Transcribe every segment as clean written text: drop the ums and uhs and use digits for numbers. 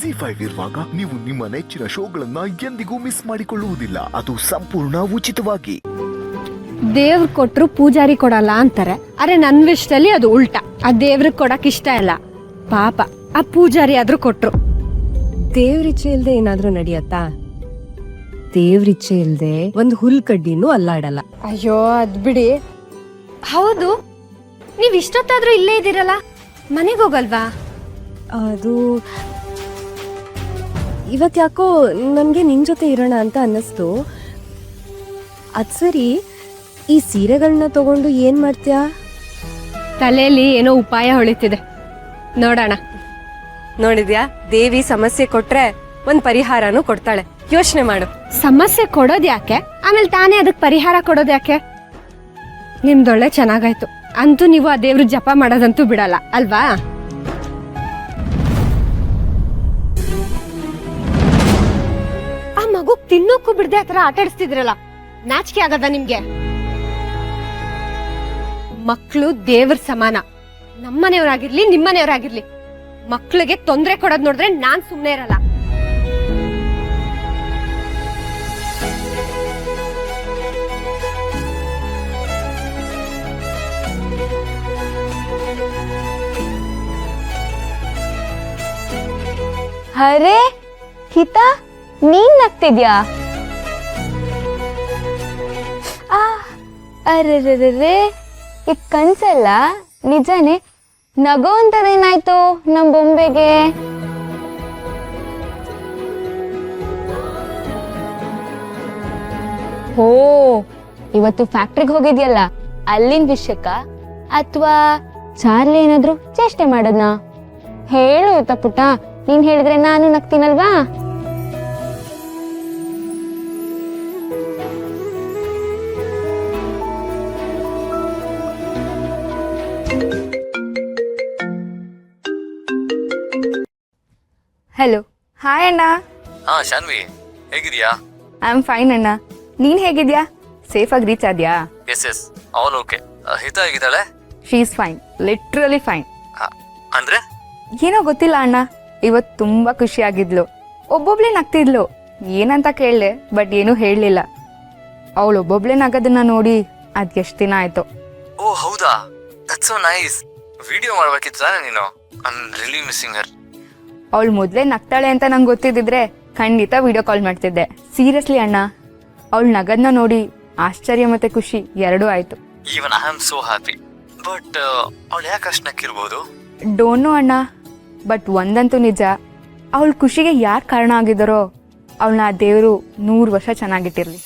ಜಿ5 ಇರುವಾಗ ನೀವು ನಿಮ್ಮ ನೆಚ್ಚಿನ ಶೋಗಳನ್ನ ಎಂದಿಗೂ ಮಿಸ್ ಮಾಡಿಕೊಳ್ಳುವುದಿಲ್ಲ. ಅದು ಸಂಪೂರ್ಣ ಉಚಿತವಾಗಿ. ದೇವ್ರು ಕೊಟ್ರು ಪೂಜಾರಿ ಕೊಡಲ್ಲ ಅಂತಾರೆ. ಅರೆ ನನ್ ವಿಷಯದಲ್ಲಿ ಅದು ಉಲ್ಟಾ. ಆ ದೇವ್ರಿಗೆ ಕೊಡಕ್ ಇಷ್ಟ ಇಲ್ಲ. ಪಾಪ ಆ ಪೂಜಾರಿ ಆದ್ರೂ ಕೊಟ್ರು. ದೇವ್ರಿಚ್ಛೆ ಇಲ್ದೆ ಏನಾದ್ರೂ ನಡೆಯತ್ತಾ? ದೇವ್ರಿಚ್ಛೆ ಇಲ್ದೆ ಒಂದ್ ಹುಲ್ ಕಡ್ಡಿನೂ ಅಲ್ಲಾಡಲ್ಲ. ಅಯ್ಯೋ ಅದ್ ಬಿಡಿ. ಹೌದು, ನೀವ್ ಇಷ್ಟೊತ್ತಾದ್ರೂ ಇಲ್ಲೇ ಇದ್ದೀರಲ್ಲ, ಮನೆಗೆ ಹೋಗಲ್ವಾ? ಅದು ಇವತ್ ಯಾಕೋ ನನ್ಗೆ ನಿನ್ ಜೊತೆ ಇರೋಣ ಅಂತ ಅನ್ನಿಸ್ತು. ಅದ್ ಸರಿ, ಈ ಸೀರೆಗಳನ್ನ ತಗೊಂಡು ಏನ್ ಮಾಡ್ತೀಯಾ? ತಲೆಯಲ್ಲಿ ಏನೋ ಉಪಾಯ ಹೊಳಿತಿದೆ, ನೋಡೋಣ. ನೋಡಿದ್ಯಾ, ದೇವಿ ಸಮಸ್ಯೆ ಕೊಟ್ರೆ ಒಂದ್ ಪರಿಹಾರನೂ ಕೊಡ್ತಾಳೆ. ಯೋಚನೆ ಮಾಡು. ಸಮಸ್ಯೆ ಕೊಡೋದ್ ಯಾಕೆ, ಆಮೇಲೆ ತಾನೇ ಅದಕ್ಕೆ ಪರಿಹಾರ ಕೊಡೋದ್ ಯಾಕೆ? ನಿಮ್ದೊಳ್ಳೆ ಚೆನ್ನಾಗಾಯ್ತು. ಅಂತೂ ನೀವು ಆ ದೇವ್ರ ಜಪ ಮಾಡೋದಂತೂ ಬಿಡಲ್ಲ ಅಲ್ವಾ? ಆ ಮಗು ತಿನ್ನೋಕ್ಕೂ ಬಿಡದೆ ಆತರ ಆಟ ಆಡಿಸ್ತಿದ್ರಲ್ಲ, ನಾಚಿಕೆ ಆಗದ ನಿಮ್ಗೆ? ಮಕ್ಕಳು ದೇವ್ರ ಸಮಾನ. ನಮ್ಮನೆಯವರಾಗಿರ್ಲಿ ನಿಮ್ಮನೆಯವರಾಗಿರ್ಲಿ, ಮಕ್ಳಿಗೆ ತೊಂದರೆ ಕೊಡೋದ್ ನೋಡಿದ್ರೆ ನಾನ್ ಸುಮ್ನೆ ಇರಲ್ಲ. ಅರೆ ಹಿತಾ, ನೀನ್ ನಗ್ತಿದ್ಯಾ? ಅರೆ ಈ ಕನ್ಸಲ್ಲ ನಿಜಾನೇ? ನಗೋ ಅಂತದೇನಾಯ್ತು ನಮ್ ಬೊಂಬೆಗೆ? ಹೋ, ಇವತ್ತು ಫ್ಯಾಕ್ಟ್ರಿಗೆ ಹೋಗಿದ್ಯಲ್ಲ, ಅಲ್ಲಿನ ವಿಷಯಕ್ಕ ಅಥವಾ ಚಾರ್ಲಿ ಏನಾದ್ರು ಚೇಷ್ಟೆ ಮಾಡೋದ್ನಾ? ಹೇಳು ಆಯ್ತಾ ಪುಟ್ಟ, ನೀನ್ ಹೇಳಿದ್ರೆ ನಾನು ನಗ್ತೀನಲ್ವಾ? ಹಲೋ, ಹಾಯ್ ಅಣ್ಣ. ಹಾ ಶಾನ್ವಿ, ಹೇಗಿದ್ಯಾ? ಐ ಆಮ್ ಫೈನ್ ಅಣ್ಣ, ನೀನ್ ಹೇಗಿದ್ಯಾ? ಸೇಫ್ ಆಗಿ ರೀಚ್ ಆದ್ಯಾ? ಎಸ್ ಅವನು ಓಕೆ. ಹಿತ ಹೇಗಿದ್ದಾಳೆ? She is fine, literally fine. ಅಂದ್ರೆ ಏನೋ ಗೊತ್ತಿಲ್ಲ ಅಣ್ಣ, ಇವತ್ ತುಂಬಾ ಖುಷಿ ಆಗಿದ್ಲು. ಒಬ್ಬೊಬ್ಳೆ ನಗ್ತಿದ್ಲು. ಏನಂತ ಕೇಳ್ದೆ, ಬಟ್ ಏನೂ ಹೇಳಲಿಲ್ಲ. ಅವಳು ಒಬ್ಬೊಬ್ಳೆ ನಗೋದನ್ನ ನೋಡಿ ಅದ್ ಎಷ್ಟ್ ದಿನ ಆಯ್ತು. ಓ ಹೌದಾ, ದಟ್ಸ್ ಸೋ ನೈಸ್. ವಿಡಿಯೋ ಮಾಡ್ಬೇಕಿತ್ತು ತಾನೆ ನೀನು? ಐ ಆಮ್ ರಿಯಲಿ ಮಿಸ್ಸಿಂಗ್ ಹರ್. ಅವಳು ಮೊದ್ಲೇ ನಗ್ತಾಳೆ ಅಂತ ನಂಗೆ ಗೊತ್ತಿದ್ದಿದ್ರೆ ಖಂಡಿತ ವಿಡಿಯೋ ಕಾಲ್ ಮಾಡ್ತಿದ್ದೆ. ಸೀರಿಯಸ್ಲಿ ಅಣ್ಣ, ಅವಳು ನಗದ್ನ ನೋಡಿ ಆಶ್ಚರ್ಯ ಮತ್ತೆ ಖುಷಿ ಎರಡೂ ಆಯ್ತು. Even I am so happy. But ಅವಳು ಯಾಕೆ ಅಷ್ಟು ನಕ್ಕಿರ್ಬೋದು? ಡೋಂಟ್ ನೋ ಅಣ್ಣ, ಬಟ್ ಒಂದಂತೂ ನಿಜ, ಅವಳ ಖುಷಿಗೆ ಯಾರು ಕಾರಣ ಆಗಿದ್ದಾರೋ ಅವಳನ್ನ ಆ ದೇವರು 100 ವರ್ಷ ಚೆನ್ನಾಗಿಟ್ಟಿರ್ಲಿ.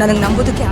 ನನಗೆ ನಂಬೋದಕ್ಕೆ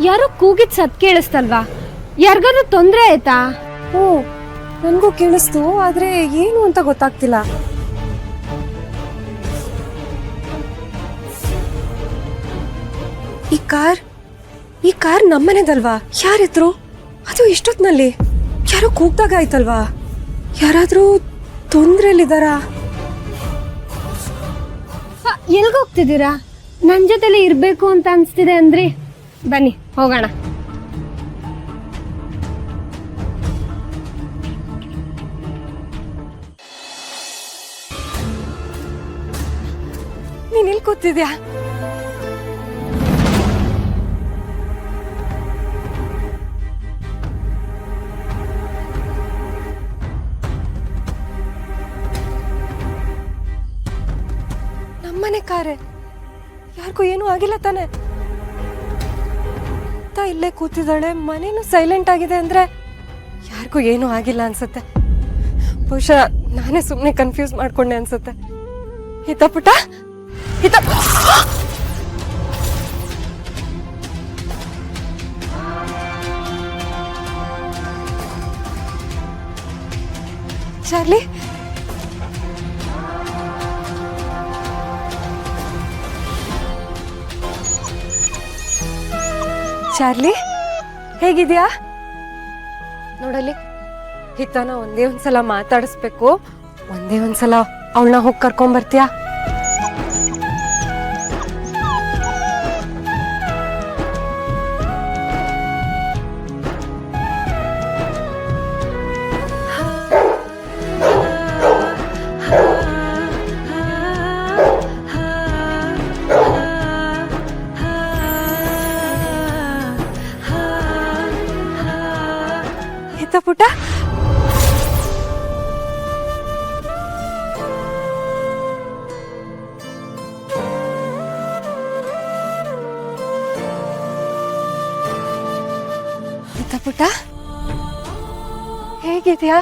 ಯಾರೋ ಕೂಗಿದ್ ಸತ್ ಕೇಳಿಸ್ತಲ್ವಾ? ಯಾರಿಗಾದ್ರೂ ತೊಂದ್ರೆ ಆಯ್ತಾ? ಓ, ನನ್ಗೂ ಕೇಳಿಸ್ತು, ಆದ್ರೆ ಏನು ಅಂತ ಗೊತ್ತಾಗ್ತಿಲ್ಲ. ಈ ಕಾರ್ ನಮ್ಮನೆದಲ್ವಾ? ಯಾರಿದ್ರು? ಅದು ಇಷ್ಟೊತ್ನಲ್ಲಿ ಯಾರೋ ಕೂಗ್ದಾಗ ಆಯ್ತಲ್ವಾ? ಯಾರಾದ್ರೂ ತೊಂದ್ರೆಲಿದಾರಾ? ಎಲ್ಗೋಗ್ತಿದ್ದೀರಾ? ನನ್ ಜೊತೆಲಿ ಇರ್ಬೇಕು ಅಂತ ಅನ್ಸ್ತಿದೆ ಅಂದ್ರಿ, ಬನ್ನಿ ಹೋಗೋಣ. ನೀನ್ ಇಲ್ಲಿ ಕೂತಿದ್ಯಾ? ನಮ್ಮನೆ ಕಾರೆ, ಯಾರಿಗೂ ಏನೂ ಆಗಿಲ್ಲ ತಾನೆ? ಇಲ್ಲೇ ಕೂತಿದ್ದಾಳೆ, ಮನೇನು ಸೈಲೆಂಟ್ ಆಗಿದೆ ಅಂದ್ರೆ ಯಾರಿಗೂ ಏನೂ ಆಗಿಲ್ಲ ಅನ್ಸುತ್ತೆ. ಬಹುಶಃ ನಾನೇ ಸುಮ್ಮನೆ ಕನ್ಫ್ಯೂಸ್ ಮಾಡ್ಕೊಂಡೆ ಅನ್ಸುತ್ತೆ. ಹಿತ ಪುಟ, ಹಿತ ಚಾರ್ಲಿ ಚಾರ್ಲಿ ಹೇಗಿದ್ಯಾ? ನೋಡಲಿ ಹಿತನ ಒಂದೇ ಒಂದ್ಸಲ ಮಾತಾಡಿಸ್ಬೇಕು. ಒಂದೇ ಒಂದ್ಸಲ ಅವಳನ್ನ ಹೋಗಿ ಕರ್ಕೊಂಡ್ ಬರ್ತೀಯಾ? ಹಿತ ಪುಟ ಹಿತ ಪುಟ ಹೇಗಿದ್ಯಾ?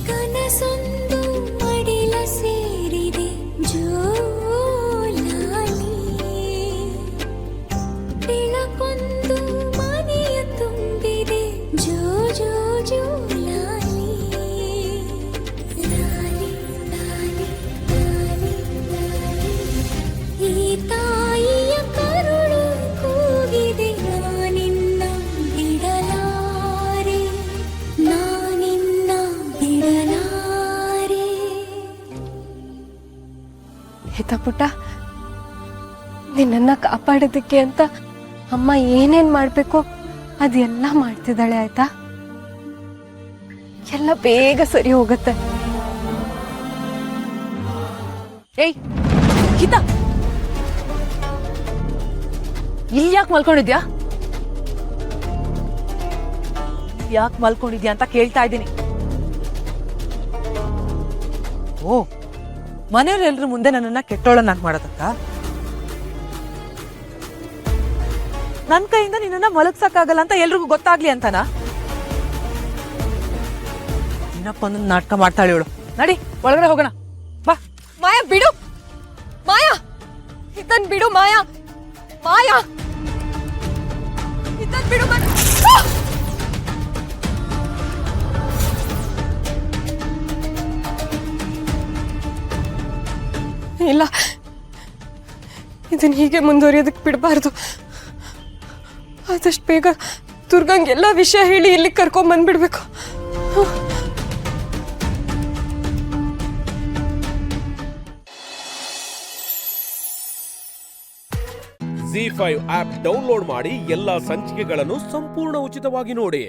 ಕನಸೊಂದು ಮಡಿಲ ಸೇರಿದೆ ಜೋಲಾಲಿ, ಬೆಳಕೊಂದು ಮನೆಯ ತುಂಬಿದೆ ಜೋ ಜೋ ಜೋಲಾಲಿ, ಲಾಲಿ ಲಾಲಿ ಲಾಲಿ ಲಾಲಿ, ಈ ತಾಯಿಯ ಕರುಳು ಕೂಗಿದೆ ನಾನಿನ್ನ ಬಿಡಲಾರೆ, ನಾನಿನ್ನ ಬಿಡಲಾರೆ. ಹಿತ ಪುಟ ನಿನ್ನನ್ನ ಕಾಪಾಡೋದಕ್ಕೆ ಅಂತ ಅಮ್ಮ ಏನೇನ್ ಮಾಡ್ಬೇಕು ಅದೆಲ್ಲ ಮಾಡ್ತಿದ್ದಾಳೆ ಆಯ್ತಾ? ಎಲ್ಲ ಬೇಗ ಸರಿ ಹೋಗುತ್ತೆ. ಏಯ್ ಗೀತಾ, ಇಲ್ಲಿ ಯಾಕೆ ಮಲ್ಕೊಂಡಿದ್ಯಾ? ಯಾಕೆ ಮಲ್ಕೊಂಡಿದ್ಯಾ ಅಂತ ಕೇಳ್ತಾ ಇದ್ದೀನಿ. ಓ, ಮನೆಯವರೆಲ್ಲರೂ ಮುಂದೆ ನನ್ನನ್ನ ಕೆಟ್ಟೋಳನ್ನಾಗಿ ಮಾಡೋದಕ್ಕ? ನನ್ ಕೈಯಿಂದ ನಿನ್ನನ್ನ ಮಲಗ್ಸಕ್ಕಾಗಲ್ಲ ಅಂತ ಎಲ್ರಿಗೂ ಗೊತ್ತಾಗ್ಲಿ ಅಂತನಾ? ಇನ್ನಪ್ಪ ಒಂದೊಂದು ನಾಟಕ ಮಾಡ್ತಾಳೆ ಇವಳು. ನಡಿ ಒಳಗಡೆ ಹೋಗೋಣ ಬಾ. ಮಾಯಾ ಬಿಡು, ಮಾಯಾ ಹಿತನ್ ಬಿಡು, ಮಾಯಾ ಮಾಯಾ ಹಿತನ್ ಬಿಡು ಮಾಯಾ. ಇಲ್ಲ, ಇದನ್ನ ಹೀಗೆ ಮುಂದುವರಿಯೋದಕ್ಕೆ ಬಿಡಬಾರ್ದು. ಆದಷ್ಟು ಬೇಗ ದುರ್ಗಂಗೆಲ್ಲ ವಿಷಯ ಹೇಳಿ ಇಲ್ಲಿ ಕರ್ಕೊಂಡ್ ಬಂದ್ಬಿಡ್ಬೇಕು. ZEE5 ಆಪ್ ಡೌನ್ಲೋಡ್ ಮಾಡಿ ಎಲ್ಲಾ ಸಂಚಿಕೆಗಳನ್ನು ಸಂಪೂರ್ಣ ಉಚಿತವಾಗಿ ನೋಡಿ.